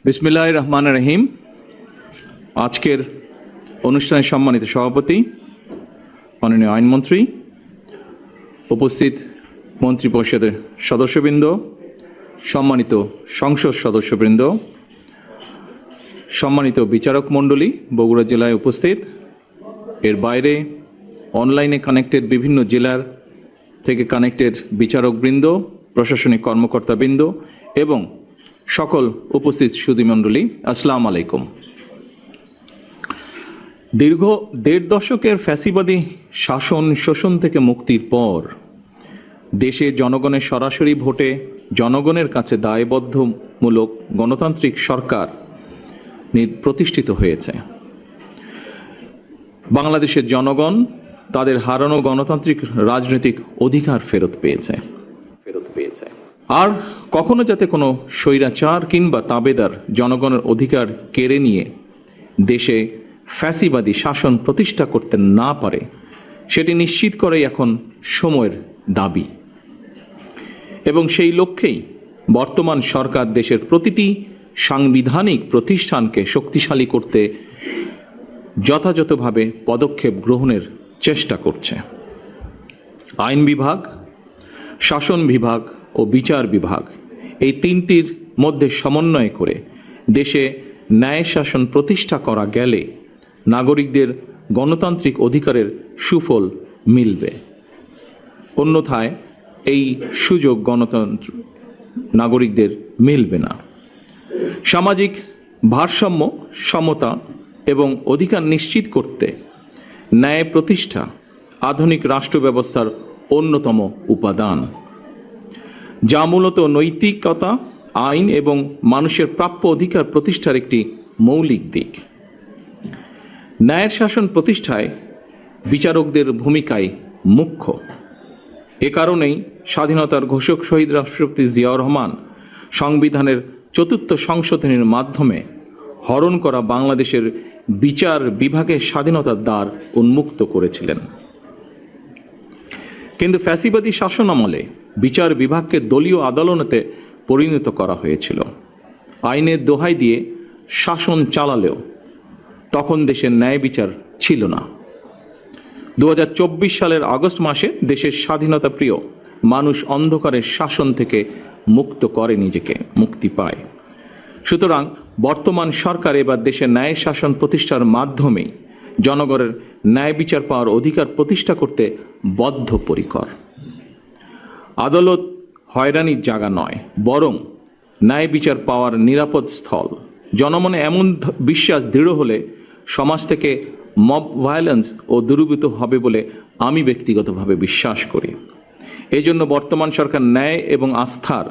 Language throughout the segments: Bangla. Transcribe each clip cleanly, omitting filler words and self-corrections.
বিসমিল্লাহির রহমানির রহিম। আজকের অনুষ্ঠানের সম্মানিত সভাপতি, মাননীয় আইনমন্ত্রী, উপস্থিত মন্ত্রী পরিষদের সদস্যবৃন্দ, সম্মানিত সংসদ সদস্যবৃন্দ, সম্মানিত বিচারক মণ্ডলী বগুড়া জেলায় উপস্থিত, এর বাইরে অনলাইনে কানেক্টেড বিভিন্ন জেলার থেকে কানেক্টেড বিচারকবৃন্দ, প্রশাসনিক কর্মকর্তাবৃন্দ এবং সকল উপস্থিত সুধীমণ্ডলী, আসসালামু আলাইকুম। দীর্ঘ ১.৫ দশকের ফ্যাসিবাদী শাসন শোষণ থেকে মুক্তির পর দেশে জনগণের সরাসরি ভোটে জনগণের কাছে দায়বদ্ধমূলক গণতান্ত্রিক সরকার প্রতিষ্ঠিত হয়েছে। বাংলাদেশের জনগণ তাদের হারানো গণতান্ত্রিক রাজনৈতিক অধিকার ফেরত পেয়েছে। আর কখনো যাতে কোনো স্বৈরাচার কিংবা তাবেদার জনগণের অধিকার কেড়ে নিয়ে দেশে ফ্যাসিবাদী শাসন প্রতিষ্ঠা করতে না পারে, সেটি নিশ্চিত করাই এখন সময়ের দাবি। এবং সেই লক্ষ্যেই বর্তমান সরকার দেশের প্রতিটি সাংবিধানিক প্রতিষ্ঠানকে শক্তিশালী করতে যথাযথভাবে পদক্ষেপ গ্রহণের চেষ্টা করছে। আইন বিভাগ, শাসন বিভাগ ও বিচার বিভাগ, এই তিনটির মধ্যে সমন্বয় করে দেশে ন্যায় শাসন প্রতিষ্ঠা করা গেলে নাগরিকদের গণতান্ত্রিক অধিকারের সুফল মিলবে। অন্যথায় এই সুযোগ গণতন্ত্র নাগরিকদের মিলবে না। সামাজিক ভারসাম্য, সমতা এবং অধিকার নিশ্চিত করতে ন্যায় প্রতিষ্ঠা আধুনিক রাষ্ট্র ব্যবস্থার অন্যতম উপাদান, যা মূলত নৈতিকতা, আইন এবং মানুষের প্রাপ্য অধিকার প্রতিষ্ঠার একটি মৌলিক দিক। ন্যায়ের শাসন প্রতিষ্ঠায় বিচারকদের ভূমিকায় মুখ্য। এ কারণেই স্বাধীনতার ঘোষক শহীদ রাষ্ট্রপতি জিয়াউর রহমান সংবিধানের ৪র্থ সংশোধনীর মাধ্যমে হরণ করা বাংলাদেশের বিচার বিভাগের স্বাধীনতার দ্বার উন্মুক্ত করেছিলেন। কিন্তু ফ্যাসিবাদী শাসন আমলে বিচার বিভাগকে দলীয় আদালতে পরিণত করা হয়েছিল। আইনের দোহাই দিয়ে শাসন চালালেও তখন দেশের ন্যায় বিচার ছিল না। ২০২৪ সালের আগস্ট মাসে দেশের স্বাধীনতা প্রিয় মানুষ অন্ধকারের শাসন থেকে মুক্ত করে নিজেকে, মুক্তি পায়। সুতরাং বর্তমান সরকার এবার দেশের ন্যায় শাসন প্রতিষ্ঠার মাধ্যমেই জনগণের ন্যায় বিচার পাওয়ার অধিকার প্রতিষ্ঠা করতে বদ্ধপরিকর। আদালত হয়রানির জায়গা নয়, বরং ন্যায় বিচার পাওয়ার নিরাপদ স্থল। জনমনে এমন বিশ্বাস দৃঢ় হলে সমাজ থেকে মব ভায়োলেন্স ও দূরীভূত হবে বলে আমি ব্যক্তিগতভাবে বিশ্বাস করি। এই জন্য বর্তমান সরকার ন্যায় এবং আস্থার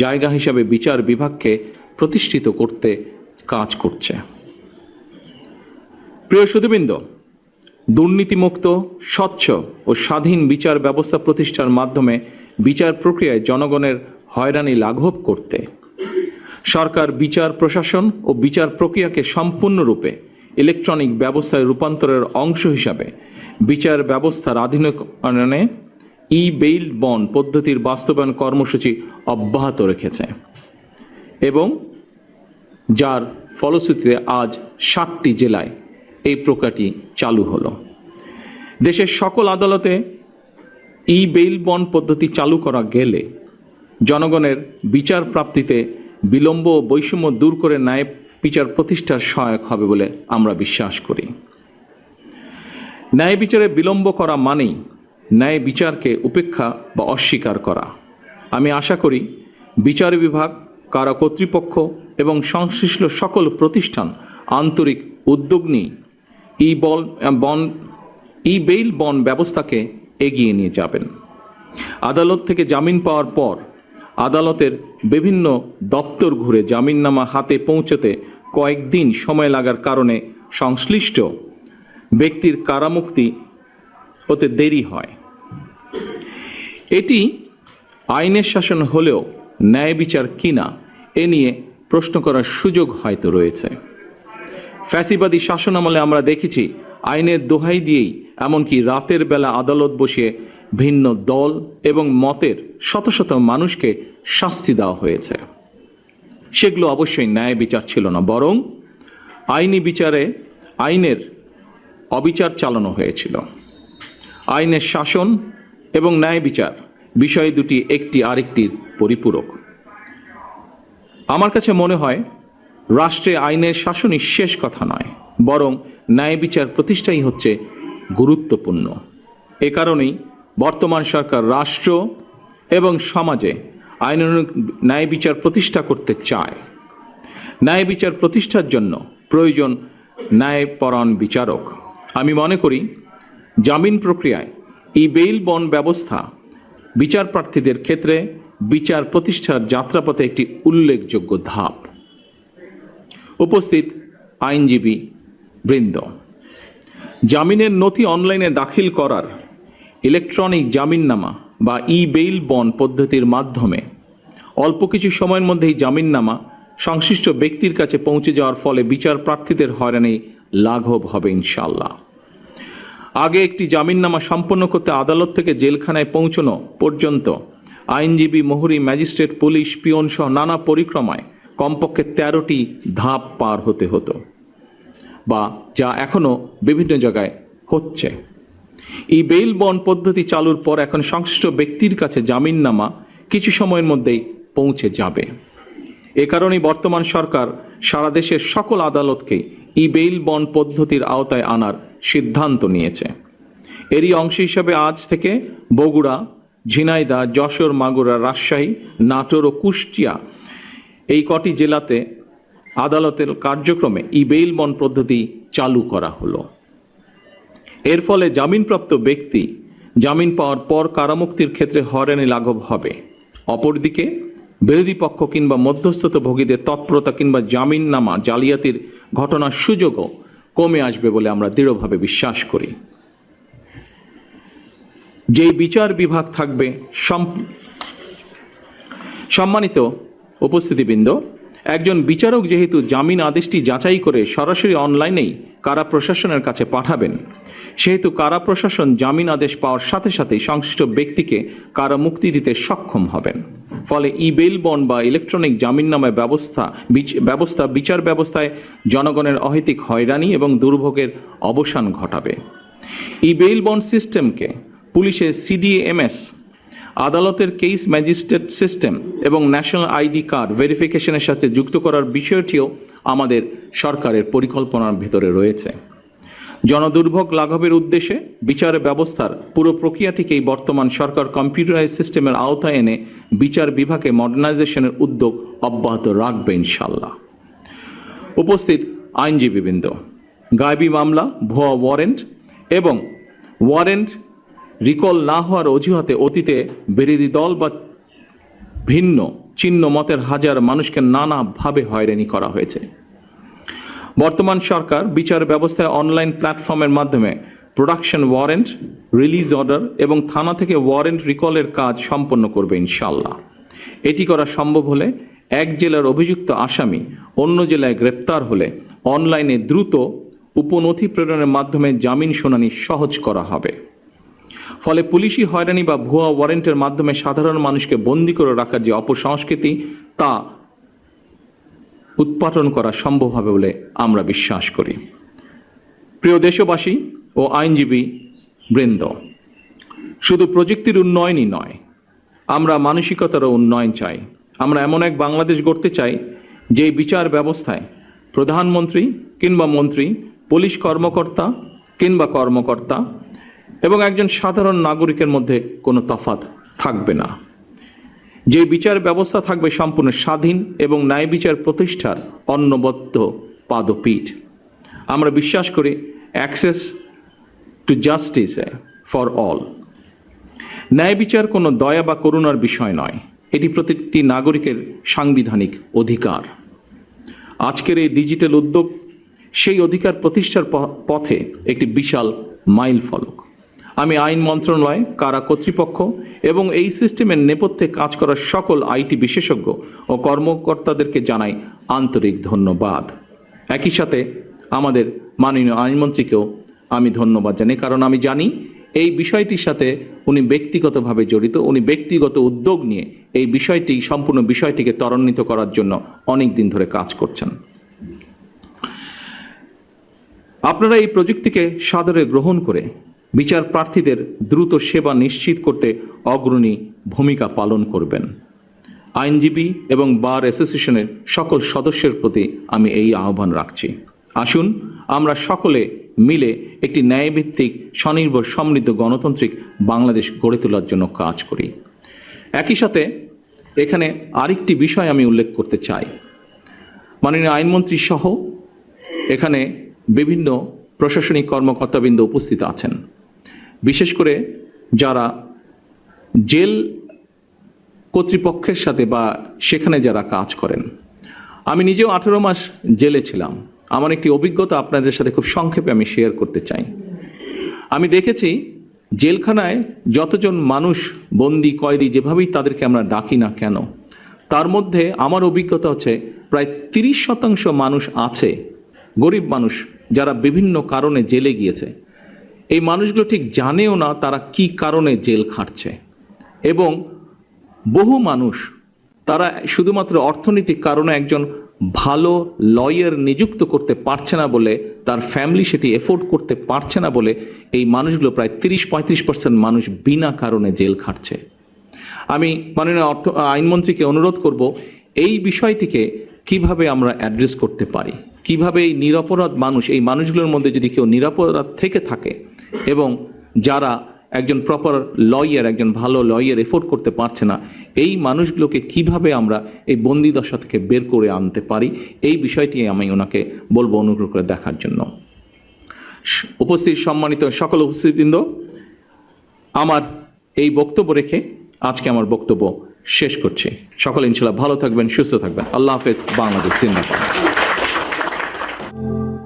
জায়গা হিসাবে বিচার বিভাগকে প্রতিষ্ঠিত করতে কাজ করছে। প্রিয় সুধীবৃন্দ, দুর্নীতিমুক্ত, স্বচ্ছ ও স্বাধীন বিচার ব্যবস্থা প্রতিষ্ঠার মাধ্যমে বিচার প্রক্রিয়ায় জনগণের হয়রানি লাঘব করতে সরকার বিচার প্রশাসন ও বিচার প্রক্রিয়াকে সম্পূর্ণরূপে ইলেকট্রনিক ব্যবস্থায় রূপান্তরের অংশ হিসাবে বিচার ব্যবস্থার আধুনিকায়নে ই বেইল বন্ড পদ্ধতির বাস্তবায়ন কর্মসূচি অব্যাহত রেখেছে এবং যার ফলশ্রুতিতে আজ 7টি জেলায় এই প্রক্রিয়াটি চালু হলো। দেশের সকল আদালতে ই বেইল বন্ড পদ্ধতি চালু করা গেলে জনগণের বিচার প্রাপ্তিতে বিলম্ব ও বৈষম্য দূর করে ন্যায় বিচার প্রতিষ্ঠার সহায়ক হবে বলে আমরা বিশ্বাস করি। ন্যায় বিচারে বিলম্ব করা মানেই ন্যায় বিচারকে উপেক্ষা বা অস্বীকার করা। আমি আশা করি বিচার বিভাগ, কারা কর্তৃপক্ষ এবং সংশ্লিষ্ট সকল প্রতিষ্ঠান আন্তরিক উদ্যোগ নিয়ে ই বেইল বন্ড ব্যবস্থাকে এগিয়ে নিয়ে যাবেন। আদালত থেকে জামিন পাওয়ার পর আদালতের বিভিন্ন দপ্তর ঘুরে জামিননামা হাতে পৌঁছতে কয়েকদিন সময় লাগার কারণে সংশ্লিষ্ট ব্যক্তির কারামুক্তি হতে দেরি হয়। এটি আইনের শাসন হলেও ন্যায় বিচার কিনা এ নিয়ে প্রশ্ন করার সুযোগ হয়তো রয়েছে। ফ্যাসিবাদী শাসন আমলে আমরা দেখেছি আইনের দোহাই দিয়েই এমনকি রাতের বেলা আদালত বসিয়ে ভিন্ন দল এবং মতের শত শত মানুষকে শাস্তি দেওয়া হয়েছে। সেগুলো অবশ্যই ন্যায় বিচার ছিল না, বরং আইনি বিচারে আইনের অবিচার চালানো হয়েছিল। আইনের শাসন এবং ন্যায় বিচার বিষয় দুটি একটি আরেকটির পরিপূরক। আমার কাছে মনে হয় রাষ্ট্রে আইনের শাসনই শেষ কথা নয়, বরং ন্যায় বিচার প্রতিষ্ঠাই হচ্ছে গুরুত্বপূর্ণ। এ কারণেই বর্তমান সরকার রাষ্ট্র এবং সমাজে আইনানুগ ন্যায় বিচার প্রতিষ্ঠা করতে চায়। ন্যায় বিচার প্রতিষ্ঠার জন্য প্রয়োজন ন্যায়পরায়ণ বিচারক। আমি মনে করি জামিন প্রক্রিয়ায় ই বেইল বন্ড ব্যবস্থা বিচার প্রার্থীদের ক্ষেত্রে বিচার প্রতিষ্ঠার যাত্রাপথে একটি উল্লেখযোগ্য ধাপ। উপস্থিত আইনজীবী বৃন্দ, জামিনের নথি অনলাইনে দাখিল করার ইলেকট্রনিক জামিননামা বা ই বেইল বন্ড পদ্ধতির মাধ্যমে অল্প কিছু সময়ের মধ্যেই জামিননামা সংশ্লিষ্ট ব্যক্তির কাছে পৌঁছে যাওয়ার ফলে বিচার প্রার্থীদের হয়রানি লাঘব হবে ইনশাআল্লাহ। আগে একটি জামিননামা সম্পন্ন করতে আদালত থেকে জেলখানায় পৌঁছানো পর্যন্ত আইনজীবী, মোহরি, ম্যাজিস্ট্রেট, পুলিশ, পিয়ন সহ নানা পরিক্রমায় কমপক্ষে 13টি ধাপ পার হতে হতো, বা যা এখনো বিভিন্ন জায়গায় হচ্ছে। এই বেইল বন্ড পদ্ধতি চালুর পর এখন সংশ্লিষ্ট ব্যক্তির কাছে জামিননামা কিছু সময়ের মধ্যেই পৌঁছে যাবে। এ কারণেই বর্তমান সরকার সারা দেশের সকল আদালতকে ই বেইল বন্ড পদ্ধতির আওতায় আনার সিদ্ধান্ত নিয়েছে। এরই অংশ হিসাবে আজ থেকে বগুড়া, ঝিনাইদহ, যশোর, মাগুরা, রাজশাহী, নাটোর ও কুষ্টিয়া এই কটি জেলাতে আদালতের কার্যক্রমে ই বেইল বন্ড পদ্ধতি চালু করা হলো। এর ফলে জামিনপ্রাপ্ত ব্যক্তি জামিন পাওয়ার পর কারামুক্তির ক্ষেত্রে হয়রানি লাঘব হবে। অপরদিকে বিরোধী পক্ষ কিংবা মধ্যস্থতাভোগীদের তৎপরতা কিংবা জামিননামা জালিয়াতির ঘটনার সুযোগও কমে আসবে বলে আমরা দৃঢ়ভাবে বিশ্বাস করি। যেই বিচার বিভাগ থাকবে সম্মানিত উপস্থিতিবৃন্দ, একজন বিচারক যেহেতু জামিন আদেশটি যাচাই করে সরাসরি অনলাইনেই কারা প্রশাসনের কাছে পাঠাবেন, সেহেতু কারা প্রশাসন জামিন আদেশ পাওয়ার সাথে সাথেই সংশ্লিষ্ট ব্যক্তিকে কারা মুক্তি দিতে সক্ষম হবেন। ফলে ই বেইল বন্ড বা ইলেকট্রনিক জামিননামা ব্যবস্থা বিচার ব্যবস্থায় জনগণের অহেতুক হয়রানি এবং দুর্ভোগের অবসান ঘটাবে। ই বেইল বন্ড সিস্টেমকে পুলিশের সিডিএমএস, আদালতের কেস ম্যাজিস্ট্রেট সিস্টেম এবং ন্যাশনাল আইডি কার্ড ভেরিফিকেশনের সাথে যুক্ত করার বিষয়টিও আমাদের সরকারের পরিকল্পনার ভেতরে রয়েছে। জনদুর্ভোগ লাঘবের উদ্দেশ্যে বিচার ব্যবস্থার পুরো প্রক্রিয়াটিকেই বর্তমান সরকার কম্পিউটারাইজ সিস্টেমের আওতায় এনে বিচার বিভাগে মডার্নাইজেশনের উদ্যোগ অব্যাহত রাখবে ইনশাআল্লাহ। উপস্থিত আইনজীবীবৃন্দ, গায়েবী মামলা, ভুয়া ওয়ারেন্ট এবং ওয়ারেন্ট রিকল না হওয়ার অজুহাতে অতীতে বিরোধী দল বা ভিন্ন চিহ্ন মতের হাজার মানুষকে নানাভাবে হয়রানি করা হয়েছে। বর্তমান সরকার বিচার ব্যবস্থায় অনলাইন প্ল্যাটফর্মের মাধ্যমে প্রোডাকশন ওয়ারেন্ট, রিলিজ অর্ডার এবং থানা থেকে ওয়ারেন্ট রিকলের কাজ সম্পন্ন করবে ইনশাআল্লাহ। এটি করা সম্ভব হলে এক জেলার অভিযুক্ত আসামি অন্য জেলায় গ্রেপ্তার হলে অনলাইনে দ্রুত উপনথি প্রেরণের মাধ্যমে জামিন শুনানি সহজ করা হবে। ফলে পুলিশি হয়রানি বা ভুয়া ওয়ারেন্টের মাধ্যমে সাধারণ মানুষকে বন্দী করে রাখার যে অপসংস্কৃতি, তা উৎপাটন করা সম্ভব হবে বলে আমরা বিশ্বাস করি। প্রিয় দেশবাসী ও আইনজীবী বৃন্দ, শুধু প্রযুক্তির উন্নয়নই নয়, আমরা মানসিকতারও উন্নয়ন চাই। আমরা এমন এক বাংলাদেশ গড়তে চাই যে বিচার ব্যবস্থায় প্রধানমন্ত্রী কিংবা মন্ত্রী, পুলিশ কর্মকর্তা কিংবা কর্মকর্তা এবং একজন সাধারণ নাগরিকের মধ্যে কোনো তফাৎ থাকবে না। যে বিচার ব্যবস্থা থাকবে সম্পূর্ণ স্বাধীন এবং ন্যায় বিচার প্রতিষ্ঠার অনবদ্য পাদপীঠ। আমরা বিশ্বাস করি access to justice for all. ন্যায় বিচার কোনো দয়া বা করুণার বিষয় নয়, এটি প্রতিটি নাগরিকের সাংবিধানিক অধিকার। আজকের এই ডিজিটাল উদ্যোগ সেই অধিকার প্রতিষ্ঠার পথে একটি বিশাল মাইল ফলক। আমি আইন মন্ত্রণালয়, কারা কর্তৃপক্ষ এবং এই সিস্টেমের নেপথ্যে কাজ করা সকল আইটি বিশেষজ্ঞ ও কর্মকর্তাদেরকে জানাই আন্তরিক ধন্যবাদ। একই সাথে আমাদের মাননীয় আইনমন্ত্রীকেও আমি ধন্যবাদ জানাই, কারণ আমি জানি এই বিষয়টির সাথে উনি ব্যক্তিগতভাবে জড়িত। উনি ব্যক্তিগত উদ্যোগ নিয়ে এই বিষয়টি, সম্পূর্ণ বিষয়টিকে ত্বরান্বিত করার জন্য অনেক দিন ধরে কাজ করছেন। আপনারা এই প্রযুক্তিকে সাদরে গ্রহণ করে বিচার প্রার্থীদের দ্রুত সেবা নিশ্চিত করতে অগ্রণী ভূমিকা পালন করবেন। আইনজীবী এবং বার অ্যাসোসিয়েশনের সকল সদস্যের প্রতি আমি এই আহ্বান রাখছি। আসুন আমরা সকলে মিলে একটি ন্যায়ভিত্তিক, স্বনির্ভর, সমৃদ্ধ, গণতান্ত্রিক বাংলাদেশ গড়ে তোলার জন্য কাজ করি। একই সাথে এখানে আরেকটি বিষয় আমি উল্লেখ করতে চাই। মাননীয় আইনমন্ত্রী সহ এখানে বিভিন্ন প্রশাসনিক কর্মকর্তাবৃন্দ উপস্থিত আছেন, বিশেষ করে যারা জেল কর্তৃপক্ষের সাথে বা সেখানে যারা কাজ করেন। আমি নিজেও 18 মাস জেলে ছিলাম। আমার একটি অভিজ্ঞতা আপনাদের সাথে খুব সংক্ষেপে আমি শেয়ার করতে চাই। আমি দেখেছি জেলখানায় যতজন মানুষ, বন্দি, কয়েদি, যেভাবেই তাদেরকে আমরা ডাকি না কেন, তার মধ্যে আমার অভিজ্ঞতা হচ্ছে প্রায় 30% মানুষ আছে, গরিব মানুষ, যারা বিভিন্ন কারণে জেলে গিয়েছে। এই মানুষগুলো ঠিক জানেও না তারা কি কারণে জেল খাটছে, এবং বহু মানুষ তারা শুধুমাত্র অর্থনৈতিক কারণে একজন ভালো লয়ার নিযুক্ত করতে পারছে না বলে, তার ফ্যামিলি সেটি এফোর্ড করতে পারছে না বলে এই মানুষগুলো প্রায় 30-35% মানুষ বিনা কারণে জেল খাটছে। আমি মাননীয় আইনমন্ত্রীকে অনুরোধ করব এই বিষয়টিকে কিভাবে আমরা অ্যাড্রেস করতে পারি, কিভাবে এই নিরপরাধ মানুষ, এই মানুষগুলোর মধ্যে যদি কেউ নিরপরাধ থেকে থাকে এবং যারা একজন প্রপার লয়ার, একজন ভালো লয়ার এফোর্ড করতে পারছে না, এই মানুষগুলোকে কিভাবে আমরা এই বন্দিদশা থেকে বের করে আনতে পারি, এই বিষয়টি আমি ওনাকে বলবো অনুগ্রহ করে দেখার জন্য। উপস্থিত সম্মানিত সকল উপস্থিতবৃন্দ, আমার এই বক্তব্য রেখে আজকে আমার বক্তব্য শেষ করছি। সকলে ইনশাআল্লাহ ভালো থাকবেন, সুস্থ থাকবেন। আল্লাহ হাফেজ। বাংলাদেশ জিন্দাবাদ।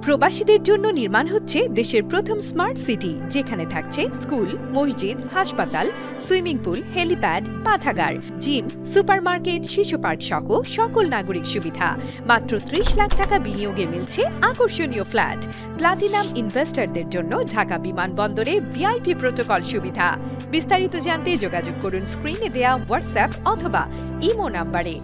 প্রবাসীদের জন্য নির্মাণ হচ্ছে দেশের প্রথম স্মার্ট সিটি, যেখানে থাকছে স্কুল, মসজিদ, হাসপাতাল, সুইমিং পুল, হেলিপ্যাড, পাঠাগার, জিম, সুপারমার্কেট, শিশু পার্ক সহ সকল নাগরিক সুবিধা। মাত্র 30 লাখ টাকা বিনিয়োগে মিলছে আকর্ষণীয় ফ্ল্যাট। প্লাটিনাম ইনভেস্টরদের জন্য ঢাকা বিমানবন্দরে ভিআইপি প্রোটোকল সুবিধা। বিস্তারিত জানতে যোগাযোগ করুন স্ক্রিনে দেয়া হোয়াটসঅ্যাপ অথবা ইমো নাম্বারে।